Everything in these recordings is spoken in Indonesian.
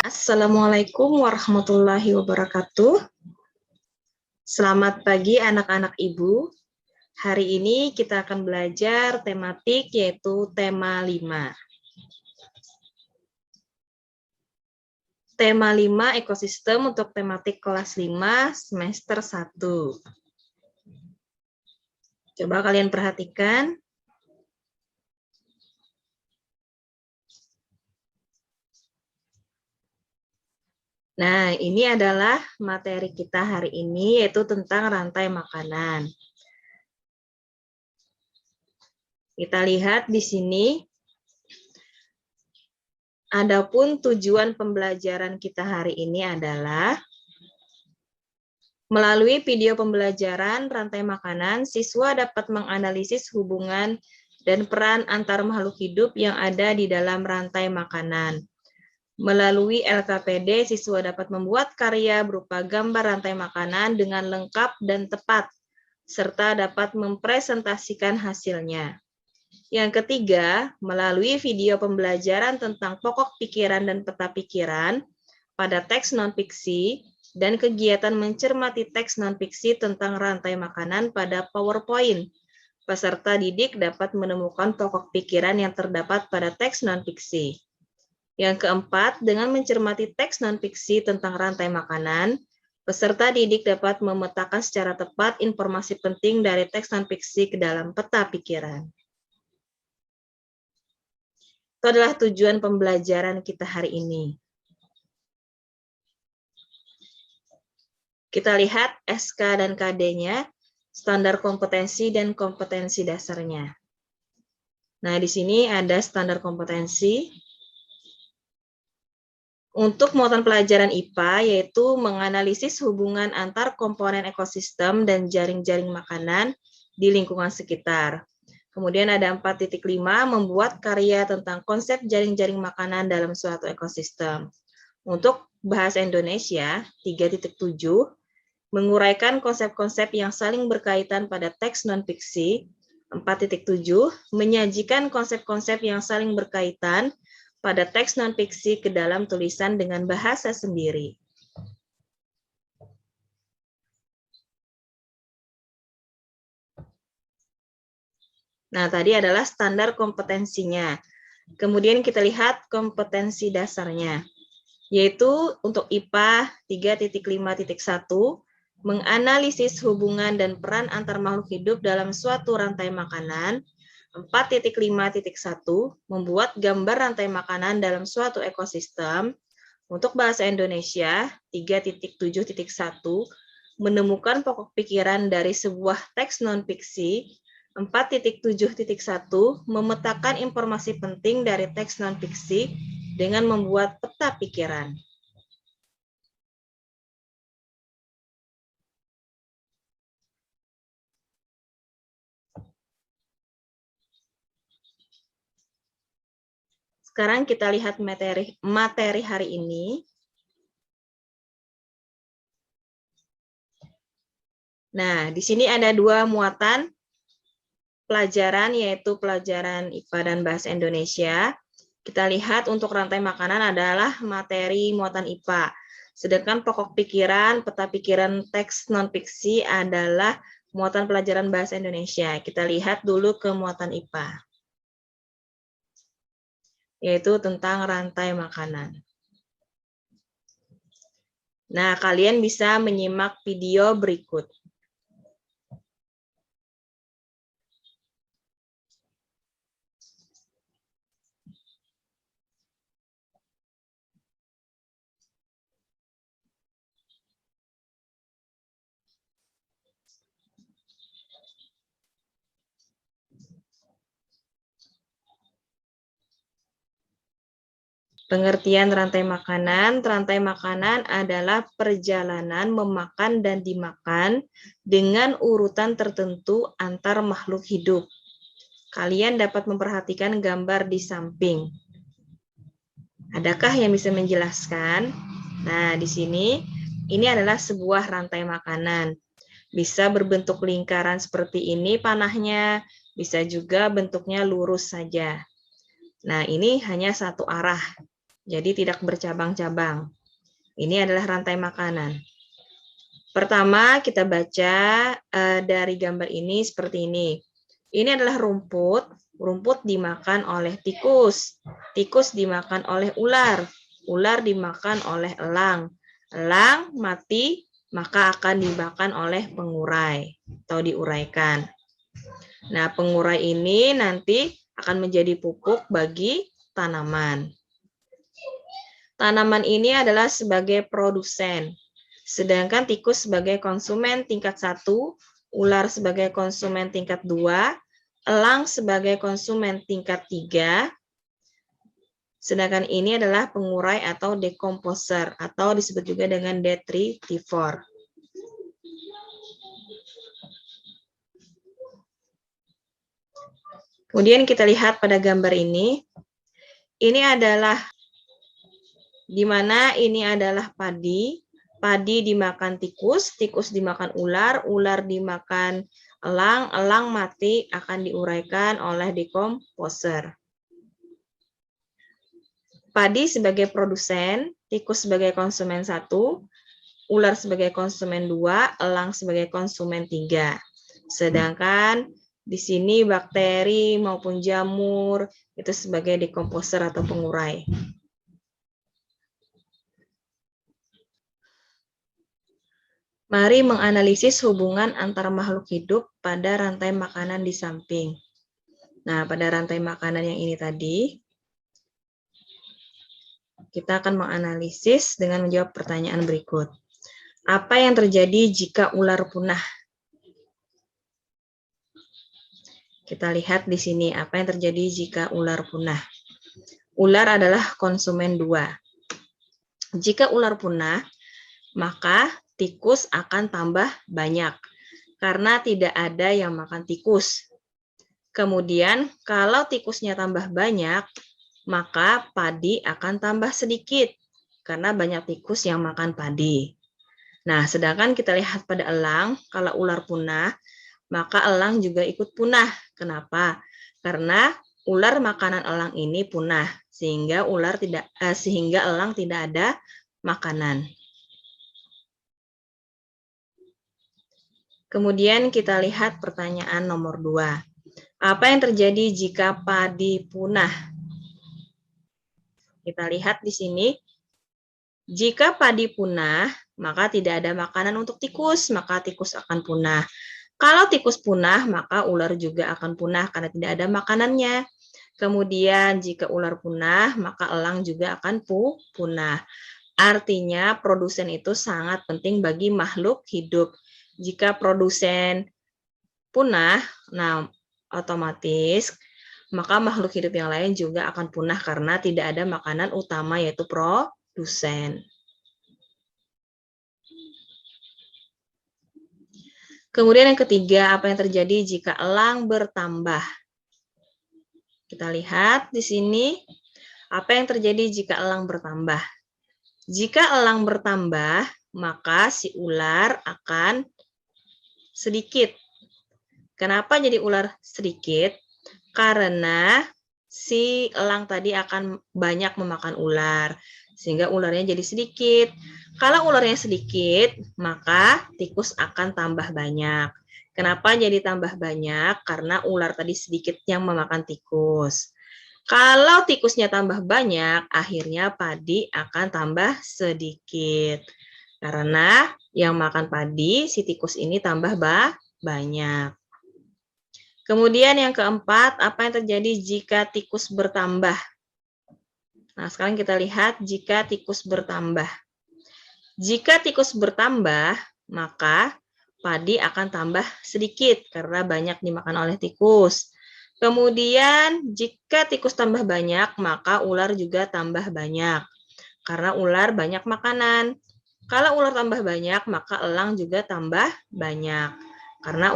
Assalamualaikum warahmatullahi wabarakatuh. Selamat pagi anak-anak ibu. Hari ini kita akan belajar tematik yaitu tema 5. Tema 5 ekosistem untuk tematik kelas 5 semester 1. Coba kalian perhatikan. Nah, ini adalah materi kita hari ini, yaitu tentang rantai makanan. Kita lihat di sini, adapun tujuan pembelajaran kita hari ini adalah melalui video pembelajaran rantai makanan, siswa dapat menganalisis hubungan dan peran antar makhluk hidup yang ada di dalam rantai makanan. Melalui LKPD, siswa dapat membuat karya berupa gambar rantai makanan dengan lengkap dan tepat, serta dapat mempresentasikan hasilnya. Yang ketiga, melalui video pembelajaran tentang pokok pikiran dan peta pikiran pada teks non-fiksi dan kegiatan mencermati teks non-fiksi tentang rantai makanan pada PowerPoint, peserta didik dapat menemukan pokok pikiran yang terdapat pada teks non-fiksi. Yang keempat, dengan mencermati teks non-fiksi tentang rantai makanan, peserta didik dapat memetakan secara tepat informasi penting dari teks non-fiksi ke dalam peta pikiran. Itu adalah tujuan pembelajaran kita hari ini. Kita lihat SK dan KD-nya, standar kompetensi dan kompetensi dasarnya. Nah, di sini ada standar kompetensi. Untuk muatan pelajaran IPA, yaitu menganalisis hubungan antar komponen ekosistem dan jaring-jaring makanan di lingkungan sekitar. Kemudian ada 4.5, membuat karya tentang konsep jaring-jaring makanan dalam suatu ekosistem. Untuk bahasa Indonesia, 3.7, menguraikan konsep-konsep yang saling berkaitan pada teks non-fiksi. 4.7, menyajikan konsep-konsep yang saling berkaitan pada teks non-fiksi ke dalam tulisan dengan bahasa sendiri. Nah, tadi adalah standar kompetensinya. Kemudian kita lihat kompetensi dasarnya, yaitu untuk IPA 3.5.1, menganalisis hubungan dan peran antar makhluk hidup dalam suatu rantai makanan. 4.5.1, membuat gambar rantai makanan dalam suatu ekosistem. Untuk bahasa Indonesia, 3.7.1, menemukan pokok pikiran dari sebuah teks non-fiksi. 4.7.1, memetakan informasi penting dari teks non-fiksi dengan membuat peta pikiran. Sekarang kita lihat materi hari ini. Nah, di sini ada 2 muatan pelajaran, yaitu pelajaran IPA dan Bahasa Indonesia. Kita lihat untuk rantai makanan adalah materi muatan IPA. Sedangkan pokok pikiran, peta pikiran teks non-fiksi adalah muatan pelajaran Bahasa Indonesia. Kita lihat dulu ke muatan IPA, yaitu tentang rantai makanan. Nah, kalian bisa menyimak video berikut. Pengertian rantai makanan adalah perjalanan memakan dan dimakan dengan urutan tertentu antar makhluk hidup. Kalian dapat memperhatikan gambar di samping. Adakah yang bisa menjelaskan? Nah, di sini ini adalah sebuah rantai makanan. Bisa berbentuk lingkaran seperti ini panahnya, bisa juga bentuknya lurus saja. Nah, ini hanya satu arah, jadi tidak bercabang-cabang. Ini adalah rantai makanan. Pertama, kita baca dari gambar ini seperti ini. Ini adalah rumput. Rumput dimakan oleh tikus. Tikus dimakan oleh ular. Ular dimakan oleh elang. Elang mati, maka akan dimakan oleh pengurai atau diuraikan. Nah, pengurai ini nanti akan menjadi pupuk bagi tanaman. Tanaman ini adalah sebagai produsen. Sedangkan tikus sebagai konsumen tingkat 1, ular sebagai konsumen tingkat 2, elang sebagai konsumen tingkat 3, sedangkan ini adalah pengurai atau decomposer, atau disebut juga dengan detritivore. Kemudian kita lihat pada gambar ini adalah di mana ini adalah padi. Padi dimakan tikus, tikus dimakan ular, ular dimakan elang, elang mati akan diuraikan oleh decomposer. Padi sebagai produsen, tikus sebagai konsumen 1, ular sebagai konsumen 2, elang sebagai konsumen 3. Sedangkan di sini bakteri maupun jamur itu sebagai decomposer atau pengurai. Mari menganalisis hubungan antara makhluk hidup pada rantai makanan di samping. Nah, pada rantai makanan yang ini tadi, kita akan menganalisis dengan menjawab pertanyaan berikut. Apa yang terjadi jika ular punah? Kita lihat di sini apa yang terjadi jika ular punah. Ular adalah konsumen 2. Jika ular punah, maka tikus akan tambah banyak karena tidak ada yang makan tikus. Kemudian kalau tikusnya tambah banyak, maka padi akan tambah sedikit karena banyak tikus yang makan padi. Nah, sedangkan kita lihat pada elang, kalau ular punah, maka elang juga ikut punah. Kenapa? Karena ular makanan elang ini punah, sehingga elang tidak ada makanan. Kemudian kita lihat pertanyaan nomor 2. Apa yang terjadi jika padi punah? Kita lihat di sini. Jika padi punah, maka tidak ada makanan untuk tikus, maka tikus akan punah. Kalau tikus punah, maka ular juga akan punah karena tidak ada makanannya. Kemudian jika ular punah, maka elang juga akan punah. Artinya produsen itu sangat penting bagi makhluk hidup. Jika produsen punah, nah otomatis maka makhluk hidup yang lain juga akan punah karena tidak ada makanan utama yaitu produsen. Kemudian yang ketiga, apa yang terjadi jika elang bertambah? Kita lihat di sini, apa yang terjadi jika elang bertambah? Jika elang bertambah, maka si ular akan sedikit. Kenapa jadi ular sedikit? Karena si elang tadi akan banyak memakan ular, sehingga ularnya jadi sedikit. Kalau ularnya sedikit, maka tikus akan tambah banyak. Kenapa jadi tambah banyak? Karena ular tadi sedikit yang memakan tikus. Kalau tikusnya tambah banyak, akhirnya padi akan tambah sedikit. Karena yang makan padi, si tikus ini tambah banyak. Kemudian yang keempat, apa yang terjadi jika tikus bertambah? Nah, sekarang kita lihat jika tikus bertambah. Jika tikus bertambah, maka padi akan tambah sedikit karena banyak dimakan oleh tikus. Kemudian jika tikus tambah banyak, maka ular juga tambah banyak karena ular banyak makanan. Kalau ular tambah banyak, maka elang juga tambah banyak karena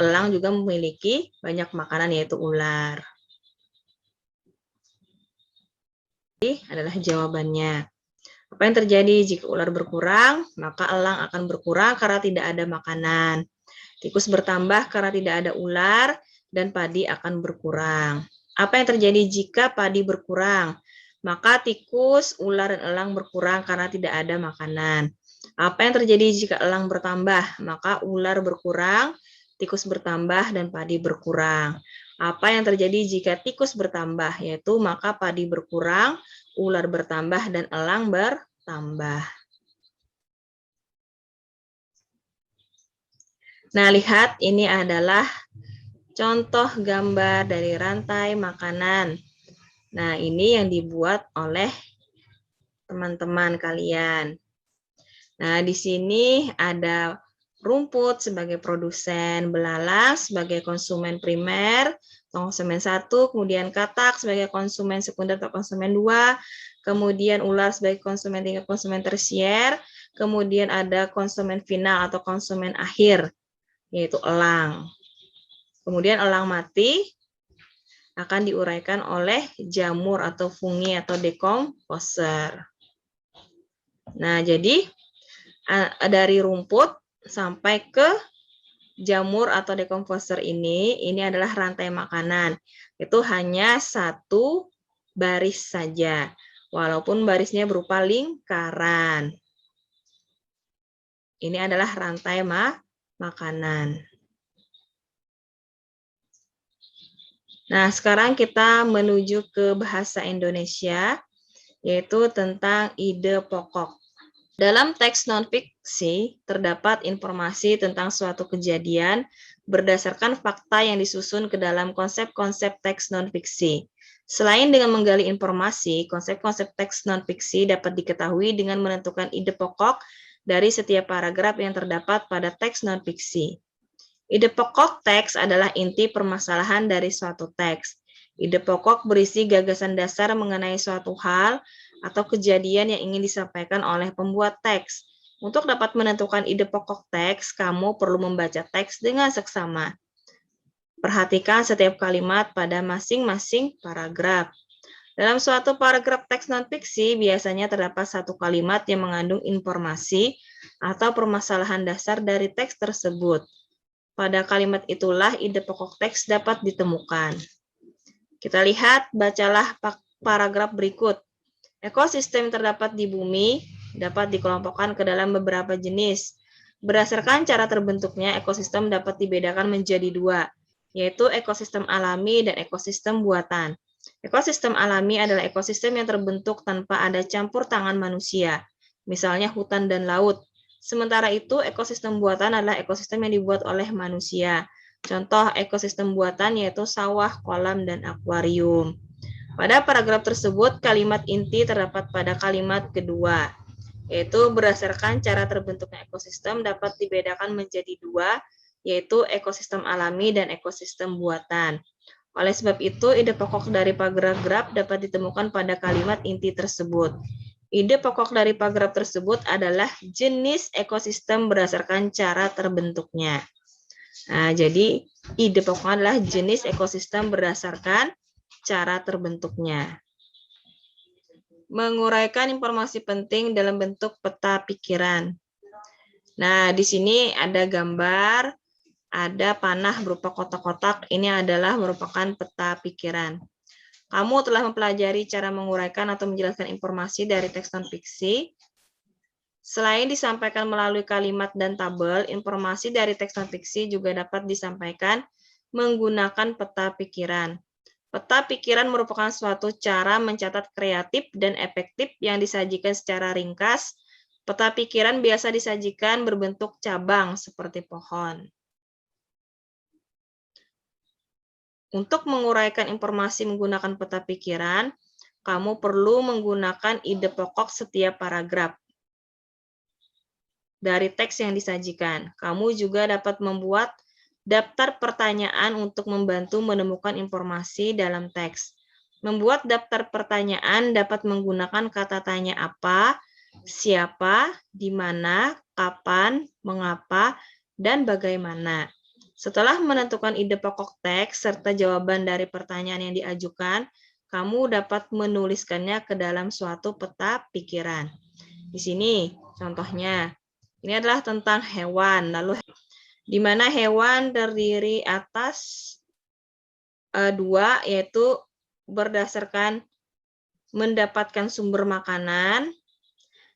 elang juga memiliki banyak makanan yaitu ular. Ini adalah jawabannya. Apa yang terjadi jika ular berkurang? Maka elang akan berkurang karena tidak ada makanan. Tikus bertambah karena tidak ada ular dan padi akan berkurang. Apa yang terjadi jika padi berkurang? Maka tikus, ular, dan elang berkurang karena tidak ada makanan. Apa yang terjadi jika elang bertambah? Maka ular berkurang, tikus bertambah, dan padi berkurang. Apa yang terjadi jika tikus bertambah? Yaitu maka padi berkurang, ular bertambah, dan elang bertambah. Nah, lihat ini adalah contoh gambar dari rantai makanan. Nah, ini yang dibuat oleh teman-teman kalian. Nah, di sini ada rumput sebagai produsen, belalang sebagai konsumen primer, konsumen 1, kemudian katak sebagai konsumen sekunder atau konsumen 2, kemudian ular sebagai konsumen 3, konsumen tersier, kemudian ada konsumen final atau konsumen akhir, yaitu elang. Kemudian elang mati akan diuraikan oleh jamur atau fungi atau dekomposer. Nah, jadi dari rumput sampai ke jamur atau dekomposer ini adalah rantai makanan. Itu hanya satu baris saja, walaupun barisnya berupa lingkaran. Ini adalah rantai makanan. Nah, sekarang kita menuju ke bahasa Indonesia, yaitu tentang ide pokok. Dalam teks non-fiksi, terdapat informasi tentang suatu kejadian berdasarkan fakta yang disusun ke dalam konsep-konsep teks non-fiksi. Selain dengan menggali informasi, konsep-konsep teks non-fiksi dapat diketahui dengan menentukan ide pokok dari setiap paragraf yang terdapat pada teks non-fiksi. Ide pokok teks adalah inti permasalahan dari suatu teks. Ide pokok berisi gagasan dasar mengenai suatu hal atau kejadian yang ingin disampaikan oleh pembuat teks. Untuk dapat menentukan ide pokok teks, kamu perlu membaca teks dengan seksama. Perhatikan setiap kalimat pada masing-masing paragraf. Dalam suatu paragraf teks non-fiksi, biasanya terdapat satu kalimat yang mengandung informasi atau permasalahan dasar dari teks tersebut. Pada kalimat itulah ide pokok teks dapat ditemukan. Kita lihat, bacalah paragraf berikut. Ekosistem terdapat di bumi dapat dikelompokkan ke dalam beberapa jenis. Berdasarkan cara terbentuknya, ekosistem dapat dibedakan menjadi dua, yaitu ekosistem alami dan ekosistem buatan. Ekosistem alami adalah ekosistem yang terbentuk tanpa ada campur tangan manusia, misalnya hutan dan laut. Sementara itu, ekosistem buatan adalah ekosistem yang dibuat oleh manusia. Contoh ekosistem buatan yaitu sawah, kolam, dan akuarium. Pada paragraf tersebut, kalimat inti terdapat pada kalimat kedua, yaitu berdasarkan cara terbentuknya ekosistem dapat dibedakan menjadi dua, yaitu ekosistem alami dan ekosistem buatan. Oleh sebab itu, ide pokok dari paragraf dapat ditemukan pada kalimat inti tersebut. Ide pokok dari paragraf tersebut adalah jenis ekosistem berdasarkan cara terbentuknya. Nah, jadi ide pokok adalah jenis ekosistem berdasarkan cara terbentuknya. Menguraikan informasi penting dalam bentuk peta pikiran. Nah, di sini ada gambar, ada panah berupa kotak-kotak. Ini adalah merupakan peta pikiran. Kamu telah mempelajari cara menguraikan atau menjelaskan informasi dari teks non-fiksi. Selain disampaikan melalui kalimat dan tabel, informasi dari teks non-fiksi juga dapat disampaikan menggunakan peta pikiran. Peta pikiran merupakan suatu cara mencatat kreatif dan efektif yang disajikan secara ringkas. Peta pikiran biasa disajikan berbentuk cabang seperti pohon. Untuk menguraikan informasi menggunakan peta pikiran, kamu perlu menggunakan ide pokok setiap paragraf dari teks yang disajikan. Kamu juga dapat membuat daftar pertanyaan untuk membantu menemukan informasi dalam teks. Membuat daftar pertanyaan dapat menggunakan kata tanya apa, siapa, di mana, kapan, mengapa, dan bagaimana. Setelah menentukan ide pokok teks serta jawaban dari pertanyaan yang diajukan, kamu dapat menuliskannya ke dalam suatu peta pikiran. Di sini contohnya, ini adalah tentang hewan, lalu di mana hewan terdiri atas 2, yaitu berdasarkan mendapatkan sumber makanan.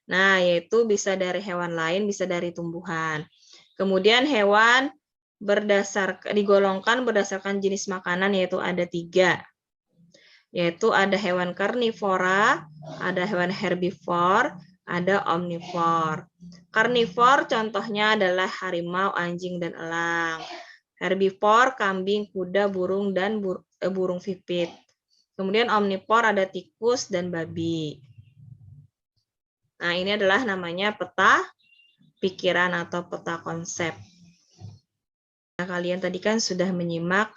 Nah, yaitu bisa dari hewan lain, bisa dari tumbuhan. Kemudian hewan digolongkan berdasarkan jenis makanan, yaitu ada 3. Yaitu ada hewan karnivora, ada hewan herbivor, ada omnivor. Karnivor contohnya adalah harimau, anjing, dan elang. Herbivor, kambing, kuda, burung, dan burung pipit. Kemudian omnivor ada tikus dan babi. Nah, ini adalah namanya peta pikiran atau peta konsep. Nah, kalian tadi kan sudah menyimak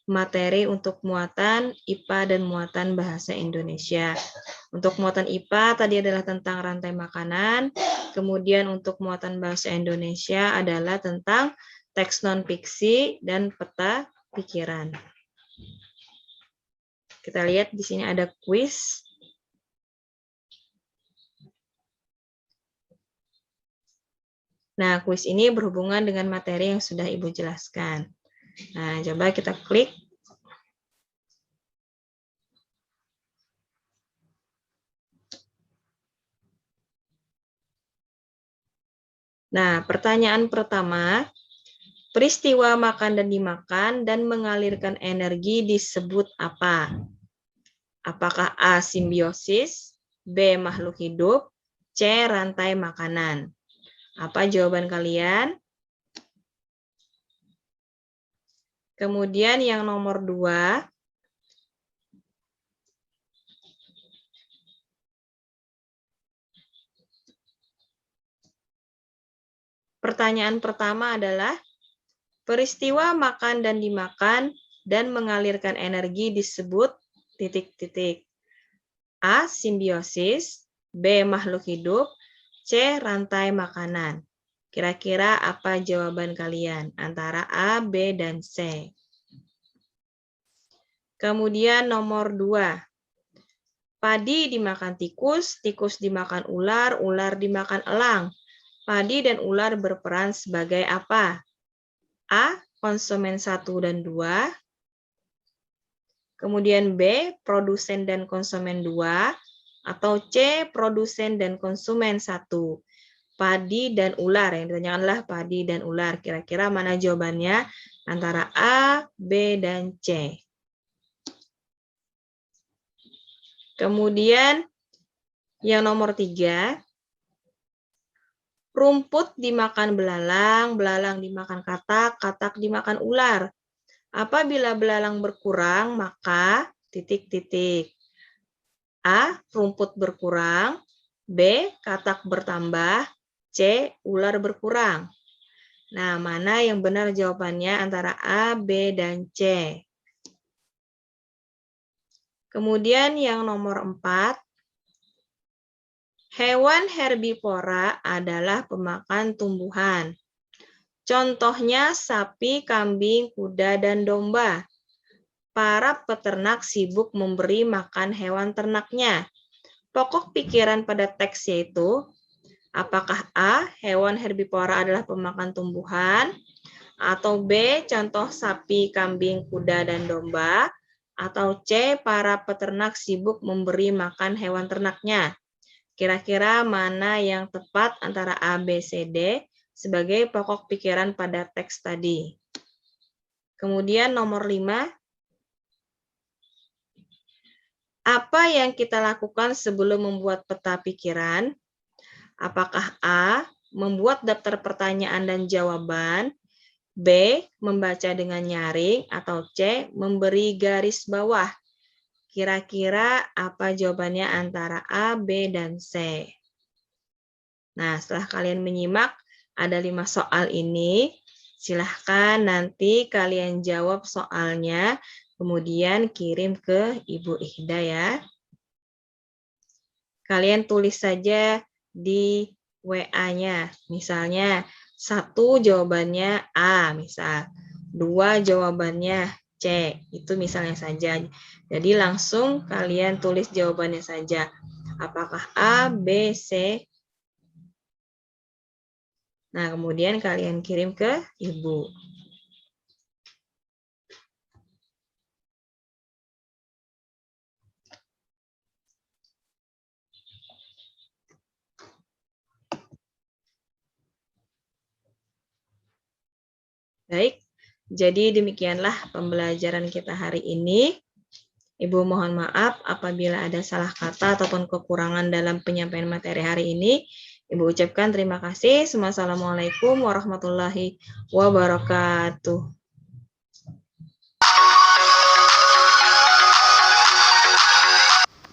materi untuk muatan IPA dan muatan bahasa Indonesia. Untuk muatan IPA tadi adalah tentang rantai makanan, kemudian untuk muatan bahasa Indonesia adalah tentang teks non-fiksi dan peta pikiran. Kita lihat di sini ada kuis. Nah, kuis ini berhubungan dengan materi yang sudah Ibu jelaskan. Nah, coba kita klik. Nah, pertanyaan pertama, peristiwa makan dan dimakan dan mengalirkan energi disebut apa? Apakah A. Simbiosis, B. Makhluk hidup, C. Rantai makanan? Apa jawaban kalian? Kemudian yang nomor 2, pertanyaan pertama adalah peristiwa makan dan dimakan dan mengalirkan energi disebut titik-titik. A. Simbiosis, B. Makhluk hidup, C. Rantai makanan. Kira-kira apa jawaban kalian antara A, B, dan C? Kemudian nomor 2. Padi dimakan tikus, tikus dimakan ular, ular dimakan elang. Padi dan ular berperan sebagai apa? A. Konsumen 1 dan 2. Kemudian B. Produsen dan konsumen 2. Atau C. Produsen dan konsumen 1. Padi dan ular. Yang ditanyakan adalah padi dan ular. Kira-kira mana jawabannya antara A, B, dan C? Kemudian yang nomor 3, rumput dimakan belalang, belalang dimakan katak, katak dimakan ular. Apabila belalang berkurang, maka titik-titik. A. Rumput berkurang, B. Katak bertambah, C. Ular berkurang. Nah, mana yang benar jawabannya antara A, B, dan C? Kemudian yang nomor 4, hewan herbivora adalah pemakan tumbuhan. Contohnya sapi, kambing, kuda, dan domba. Para peternak sibuk memberi makan hewan ternaknya. Pokok pikiran pada teks yaitu, apakah A. Hewan herbivora adalah pemakan tumbuhan, atau B. Contoh sapi, kambing, kuda, dan domba, atau C. Para peternak sibuk memberi makan hewan ternaknya. Kira-kira mana yang tepat antara A, B, C, D sebagai pokok pikiran pada teks tadi? Kemudian nomor 5, apa yang kita lakukan sebelum membuat peta pikiran? Apakah A. Membuat daftar pertanyaan dan jawaban, B. Membaca dengan nyaring, atau C. Memberi garis bawah? Kira-kira apa jawabannya antara A, B, dan C? Nah, setelah kalian menyimak, ada 5 soal ini. Silahkan nanti kalian jawab soalnya, kemudian kirim ke Ibu Ihda ya. Kalian tulis saja di WA-nya. Misalnya, 1 jawabannya A, misal. 2 jawabannya C, itu misalnya saja. Jadi langsung kalian tulis jawabannya saja. Apakah A, B, C? Nah, kemudian kalian kirim ke Ibu. Baik, jadi demikianlah pembelajaran kita hari ini. Ibu mohon maaf apabila ada salah kata ataupun kekurangan dalam penyampaian materi hari ini. Ibu ucapkan terima kasih. Wassalamualaikum warahmatullahi wabarakatuh.